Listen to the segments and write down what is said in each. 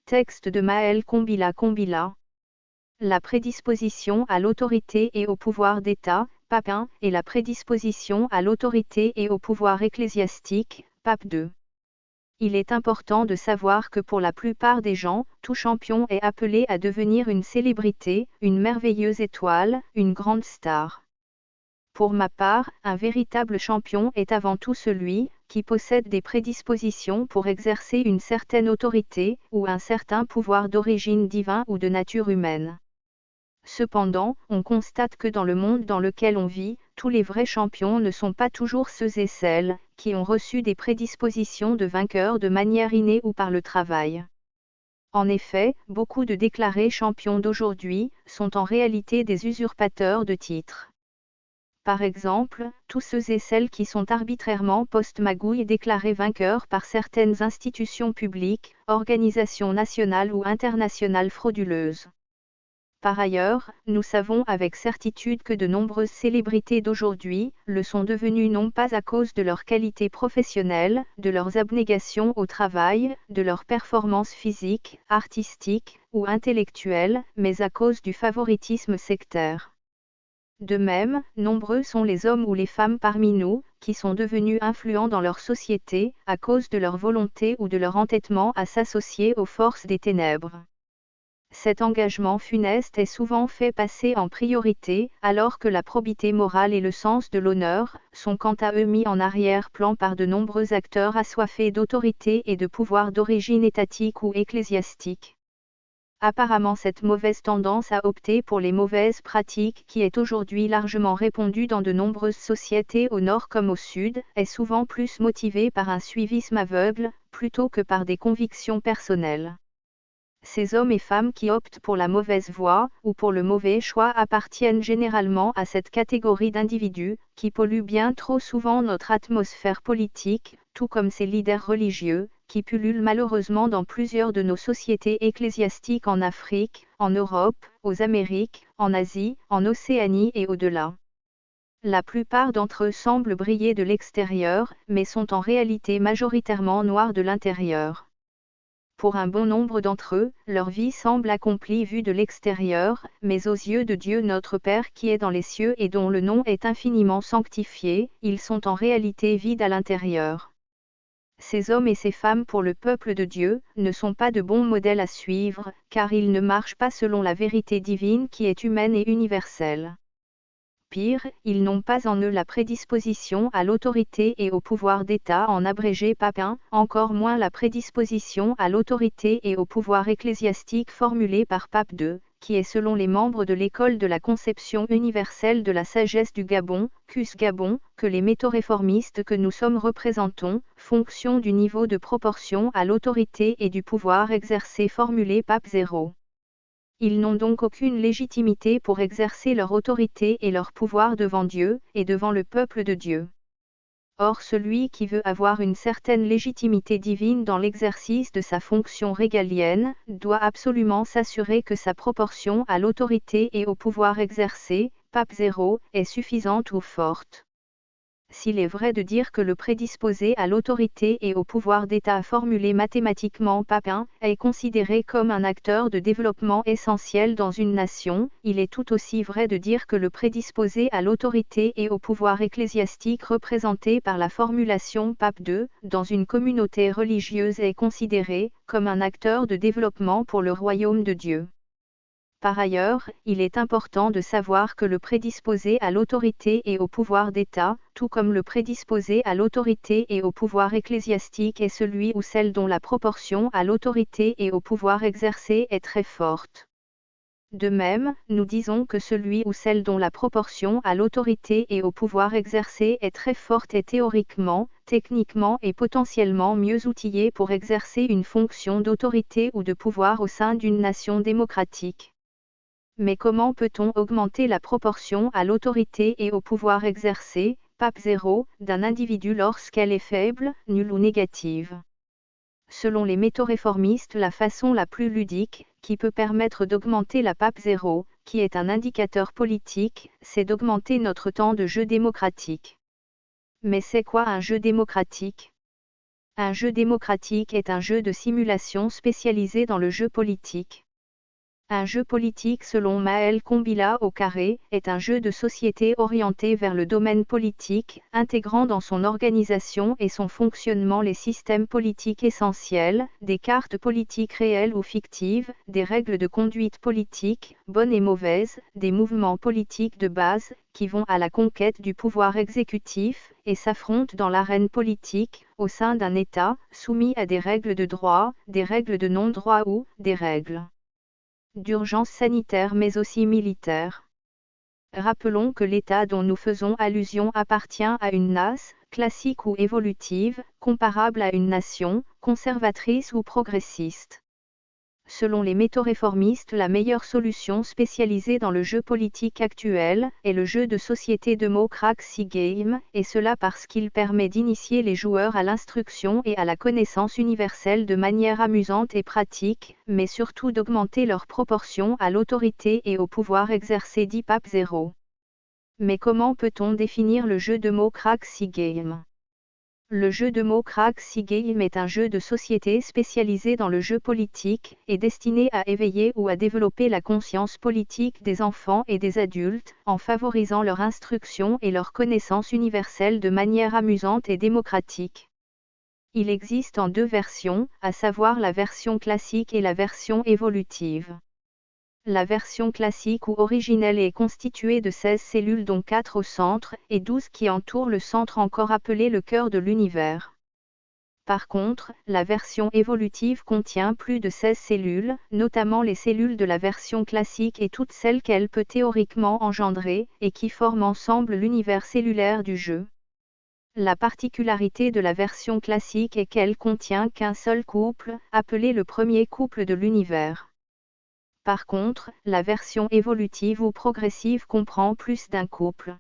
Texte de Maël Combila. La prédisposition à l'autorité et au pouvoir d'État, Pape I, et la prédisposition à l'autorité et au pouvoir ecclésiastique, Pape II. Il est important de savoir que pour la plupart des gens, tout champion est appelé à devenir une célébrité, une merveilleuse étoile, une grande star. Pour ma part, un véritable champion est avant tout celui qui possède des prédispositions pour exercer une certaine autorité ou un certain pouvoir d'origine divine ou de nature humaine. Cependant, on constate que dans le monde dans lequel on vit, tous les vrais champions ne sont pas toujours ceux et celles qui ont reçu des prédispositions de vainqueurs de manière innée ou par le travail. En effet, beaucoup de déclarés champions d'aujourd'hui sont en réalité des usurpateurs de titres. Par exemple, tous ceux et celles qui sont arbitrairement post-magouille déclarés vainqueurs par certaines institutions publiques, organisations nationales ou internationales frauduleuses. Par ailleurs, nous savons avec certitude que de nombreuses célébrités d'aujourd'hui le sont devenues non pas à cause de leur qualité professionnelle, de leurs abnégations au travail, de leurs performances physiques, artistiques ou intellectuelles, mais à cause du favoritisme sectaire. De même, nombreux sont les hommes ou les femmes parmi nous, qui sont devenus influents dans leur société, à cause de leur volonté ou de leur entêtement à s'associer aux forces des ténèbres. Cet engagement funeste est souvent fait passer en priorité, alors que la probité morale et le sens de l'honneur sont quant à eux mis en arrière-plan par de nombreux acteurs assoiffés d'autorité et de pouvoir d'origine étatique ou ecclésiastique. Apparemment cette mauvaise tendance à opter pour les mauvaises pratiques qui est aujourd'hui largement répandue dans de nombreuses sociétés au nord comme au sud, est souvent plus motivée par un suivisme aveugle, plutôt que par des convictions personnelles. Ces hommes et femmes qui optent pour la mauvaise voie, ou pour le mauvais choix appartiennent généralement à cette catégorie d'individus, qui polluent bien trop souvent notre atmosphère politique, tout comme ces leaders religieux, qui pullulent malheureusement dans plusieurs de nos sociétés ecclésiastiques en Afrique, en Europe, aux Amériques, en Asie, en Océanie et au-delà. La plupart d'entre eux semblent briller de l'extérieur, mais sont en réalité majoritairement noirs de l'intérieur. Pour un bon nombre d'entre eux, leur vie semble accomplie vue de l'extérieur, mais aux yeux de Dieu notre Père qui est dans les cieux et dont le nom est infiniment sanctifié, ils sont en réalité vides à l'intérieur. Ces hommes et ces femmes pour le peuple de Dieu ne sont pas de bons modèles à suivre, car ils ne marchent pas selon la vérité divine qui est humaine et universelle. Pire, ils n'ont pas en eux la prédisposition à l'autorité et au pouvoir d'État en abrégé Pape I, encore moins la prédisposition à l'autorité et au pouvoir ecclésiastique formulée par Pape II, qui est selon les membres de l'école de la conception universelle de la sagesse du Gabon, CUS Gabon, que les métaux-réformistes que nous sommes représentons, fonction du niveau de proportion à l'autorité et du pouvoir exercé formulé Pape 0. Ils n'ont donc aucune légitimité pour exercer leur autorité et leur pouvoir devant Dieu, et devant le peuple de Dieu. Or celui qui veut avoir une certaine légitimité divine dans l'exercice de sa fonction régalienne, doit absolument s'assurer que sa proportion à l'autorité et au pouvoir exercé, Pape 0, est suffisante ou forte. S'il est vrai de dire que le prédisposé à l'autorité et au pouvoir d'État formulé mathématiquement Pape I est considéré comme un acteur de développement essentiel dans une nation, il est tout aussi vrai de dire que le prédisposé à l'autorité et au pouvoir ecclésiastique représenté par la formulation Pape II dans une communauté religieuse est considéré comme un acteur de développement pour le royaume de Dieu. Par ailleurs, il est important de savoir que le prédisposé à l'autorité et au pouvoir d'État, tout comme le prédisposé à l'autorité et au pouvoir ecclésiastique est celui ou celle dont la proportion à l'autorité et au pouvoir exercé est très forte. De même, nous disons que celui ou celle dont la proportion à l'autorité et au pouvoir exercé est très forte est théoriquement, techniquement et potentiellement mieux outillé pour exercer une fonction d'autorité ou de pouvoir au sein d'une nation démocratique. Mais comment peut-on augmenter la proportion à l'autorité et au pouvoir exercé, Pape 0, d'un individu lorsqu'elle est faible, nulle ou négative? Selon les métaux-réformistes, la façon la plus ludique, qui peut permettre d'augmenter la Pape 0, qui est un indicateur politique, c'est d'augmenter notre temps de jeu démocratique. Mais c'est quoi un jeu démocratique ? Un jeu démocratique est un jeu de simulation spécialisé dans le jeu politique. Un jeu politique selon Maël Combila au carré est un jeu de société orienté vers le domaine politique, intégrant dans son organisation et son fonctionnement les systèmes politiques essentiels, des cartes politiques réelles ou fictives, des règles de conduite politique, bonnes et mauvaises, des mouvements politiques de base, qui vont à la conquête du pouvoir exécutif, et s'affrontent dans l'arène politique, au sein d'un État, soumis à des règles de droit, des règles de non-droit ou des règles d'urgence sanitaire mais aussi militaire. Rappelons que l'État dont nous faisons allusion appartient à une NAS, classique ou évolutive, comparable à une nation, conservatrice ou progressiste. Selon les métaux-réformistes, la meilleure solution spécialisée dans le jeu politique actuel est le jeu de société Democracy Game, et cela parce qu'il permet d'initier les joueurs à l'instruction et à la connaissance universelle de manière amusante et pratique, mais surtout d'augmenter leur proportion à l'autorité et au pouvoir exercé dit Pape 0. Mais comment peut-on définir le jeu Democracy Game ? Le jeu Democracy Game est un jeu de société spécialisé dans le jeu politique, et destiné à éveiller ou à développer la conscience politique des enfants et des adultes, en favorisant leur instruction et leur connaissance universelle de manière amusante et démocratique. Il existe en deux versions, à savoir la version classique et la version évolutive. La version classique ou originelle est constituée de 16 cellules dont 4 au centre, et 12 qui entourent le centre encore appelé le cœur de l'univers. Par contre, la version évolutive contient plus de 16 cellules, notamment les cellules de la version classique et toutes celles qu'elle peut théoriquement engendrer, et qui forment ensemble l'univers cellulaire du jeu. La particularité de la version classique est qu'elle contient qu'un seul couple, appelé le premier couple de l'univers. Par contre, la version évolutive ou progressive comprend plus d'un couple.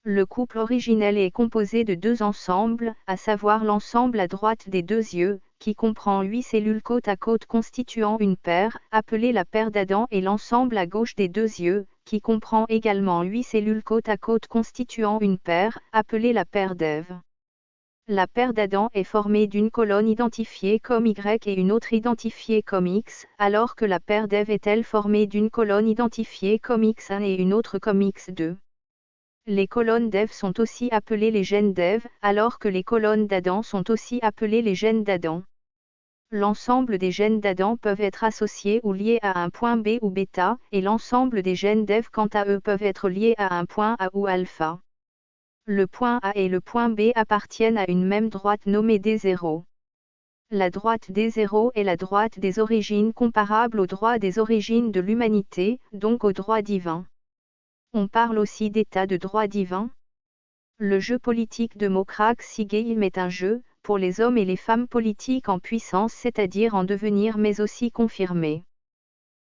Le couple originel est composé de deux ensembles, à savoir l'ensemble à droite des deux yeux, qui comprend 8 cellules côte à côte constituant une paire, appelée la paire d'Adam, et l'ensemble à gauche des deux yeux, qui comprend également 8 cellules côte à côte constituant une paire, appelée la paire d'Ève. La paire d'Adam est formée d'une colonne identifiée comme Y et une autre identifiée comme X, alors que la paire d'Ève est elle formée d'une colonne identifiée comme X1 et une autre comme X2. Les colonnes d'Ève sont aussi appelées les gènes d'Ève, alors que les colonnes d'Adam sont aussi appelées les gènes d'Adam. L'ensemble des gènes d'Adam peuvent être associés ou liés à un point B ou β, et l'ensemble des gènes d'Ève quant à eux peuvent être liés à un point A ou alpha. Le point A et le point B appartiennent à une même droite nommée D0. La droite D0 est la droite des origines comparable au droit des origines de l'humanité, donc au droit divin. On parle aussi d'état de droit divin. Le jeu politique Democracy Game est un jeu, pour les hommes et les femmes politiques en puissance, c'est-à-dire en devenir mais aussi confirmés.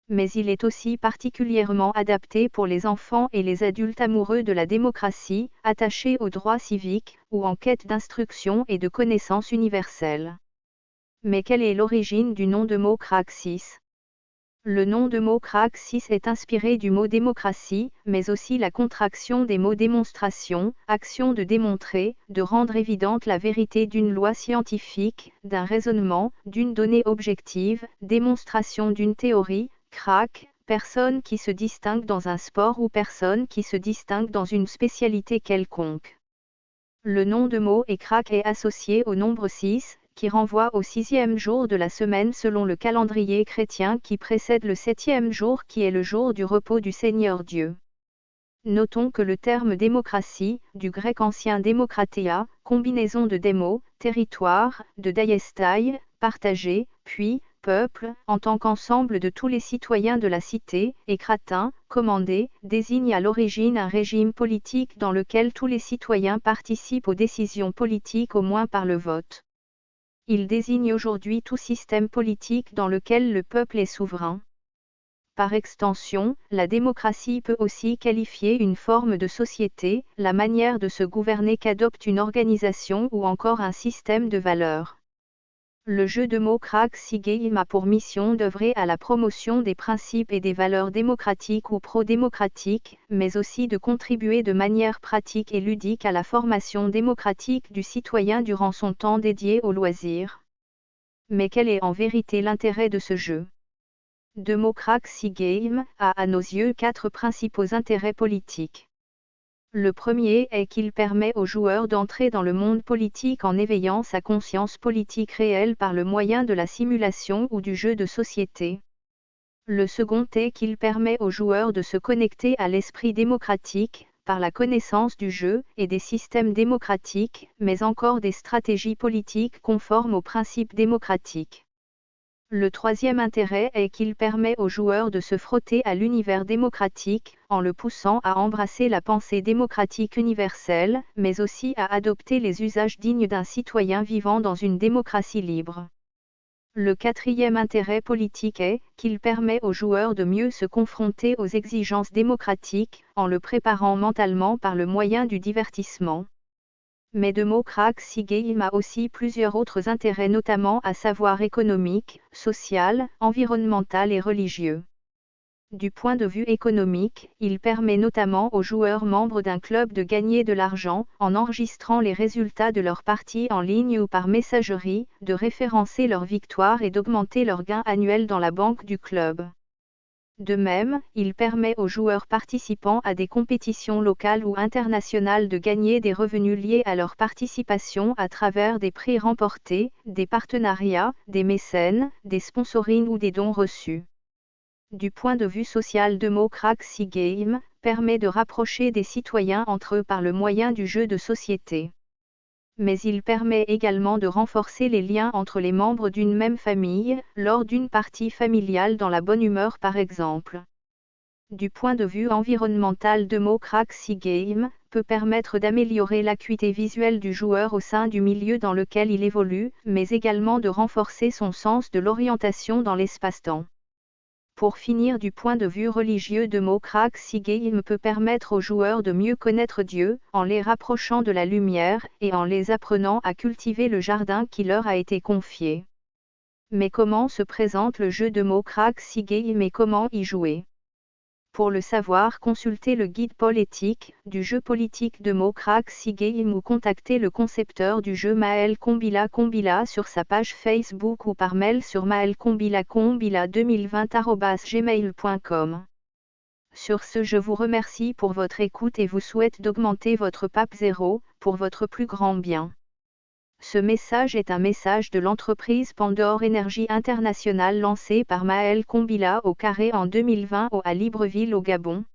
Mais il est aussi particulièrement adapté pour les enfants et les adultes amoureux de la démocratie, attachés aux droits civiques, ou en quête d'instruction et de connaissances universelles. Mais quelle est l'origine du nom Democraxis ? Le nom Democraxis est inspiré du mot démocratie, mais aussi la contraction des mots démonstration, action de démontrer, de rendre évidente la vérité d'une loi scientifique, d'un raisonnement, d'une donnée objective, démonstration d'une théorie, crack, personne qui se distingue dans un sport ou personne qui se distingue dans une spécialité quelconque. Le nom de mot et crack est associé au nombre 6, qui renvoie au 6e jour de la semaine selon le calendrier chrétien qui précède le 7e jour qui est le jour du repos du Seigneur Dieu. Notons que le terme démocratie, du grec ancien démokratia, combinaison de démo, territoire, de diastai, partagé, puis, peuple, en tant qu'ensemble de tous les citoyens de la cité, et kratin, commandé, désigne à l'origine un régime politique dans lequel tous les citoyens participent aux décisions politiques au moins par le vote. Il désigne aujourd'hui tout système politique dans lequel le peuple est souverain. Par extension, la démocratie peut aussi qualifier une forme de société, la manière de se gouverner qu'adopte une organisation ou encore un système de valeurs. Le jeu de mots Crazy Game a pour mission d'œuvrer à la promotion des principes et des valeurs démocratiques ou pro-démocratiques, mais aussi de contribuer de manière pratique et ludique à la formation démocratique du citoyen durant son temps dédié au loisir. Mais quel est en vérité l'intérêt de ce jeu? De mots Crazy Game a à nos yeux 4 principaux intérêts politiques. Le premier est qu'il permet aux joueurs d'entrer dans le monde politique en éveillant sa conscience politique réelle par le moyen de la simulation ou du jeu de société. Le second est qu'il permet aux joueurs de se connecter à l'esprit démocratique, par la connaissance du jeu et des systèmes démocratiques, mais encore des stratégies politiques conformes aux principes démocratiques. Le troisième intérêt est qu'il permet aux joueurs de se frotter à l'univers démocratique, en le poussant à embrasser la pensée démocratique universelle, mais aussi à adopter les usages dignes d'un citoyen vivant dans une démocratie libre. Le quatrième intérêt politique est qu'il permet aux joueurs de mieux se confronter aux exigences démocratiques, en le préparant mentalement par le moyen du divertissement. Mais de mots Crazy Game a aussi plusieurs autres intérêts, notamment à savoir économique, social, environnemental et religieux. Du point de vue économique, il permet notamment aux joueurs membres d'un club de gagner de l'argent en enregistrant les résultats de leur partie en ligne ou par messagerie, de référencer leurs victoires et d'augmenter leurs gains annuels dans la banque du club. De même, il permet aux joueurs participants à des compétitions locales ou internationales de gagner des revenus liés à leur participation à travers des prix remportés, des partenariats, des mécènes, des sponsorings ou des dons reçus. Du point de vue social, de mots Crazy Game permet de rapprocher des citoyens entre eux par le moyen du jeu de société. Mais il permet également de renforcer les liens entre les membres d'une même famille, lors d'une partie familiale dans la bonne humeur par exemple. Du point de vue environnemental, de mots Crazy Game peut permettre d'améliorer l'acuité visuelle du joueur au sein du milieu dans lequel il évolue, mais également de renforcer son sens de l'orientation dans l'espace-temps. Pour finir, du point de vue religieux, de mots Crazy Game peut permettre aux joueurs de mieux connaître Dieu, en les rapprochant de la lumière, et en les apprenant à cultiver le jardin qui leur a été confié. Mais comment se présente le jeu de mots Crazy Game et comment y jouer? Pour le savoir, consultez le guide politique du jeu politique de mots Crazy Game ou contactez le concepteur du jeu Maël Kombila sur sa page Facebook ou par mail sur maelkombila2020@gmail.com. Sur ce, je vous remercie pour votre écoute et vous souhaite d'augmenter votre PAP 0 pour votre plus grand bien. Ce message est un message de l'entreprise Pandore Énergie Internationale lancé par Maël Kombila au carré en 2020 à Libreville au Gabon.